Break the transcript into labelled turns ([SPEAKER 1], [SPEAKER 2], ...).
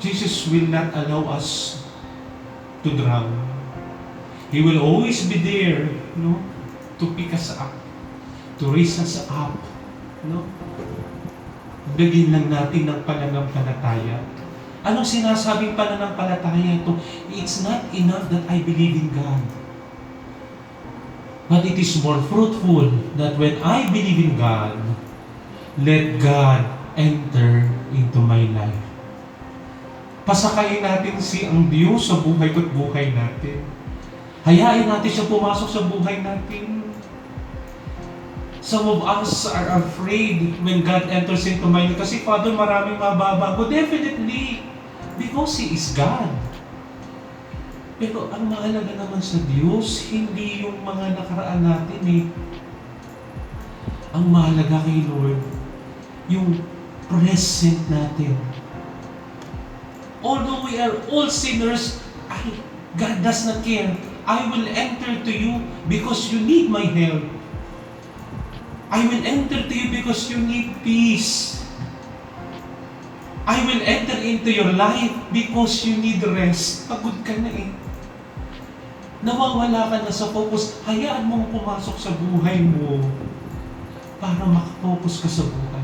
[SPEAKER 1] Jesus will not allow us to drown. He will always be there, to pick us up, to raise us up, Bigyan lang natin ng pananampalataya. Anong sinasabing pananampalataya ito? It's not enough that I believe in God. But it is more fruitful that when I believe in God, let God enter into my life. Pasakayin natin ang Diyos sa buhay ko't buhay natin. Hayain natin siya pumasok sa buhay natin. Some of us are afraid when God enters into my life. Kasi, Father, maraming mababago. Definitely. Because He is God. Pero ang mahalaga naman sa Diyos, hindi yung mga nakaraan natin Ang mahalaga kay Lord, yung present natin. Although we are all sinners, God does not care. I will enter to you because you need my help. I will enter to you because you need peace. I will enter into your life because you need rest. Pagod ka na Nawawala ka na sa focus. Hayaan mong pumasok sa buhay mo para makafocus ka sa buhay.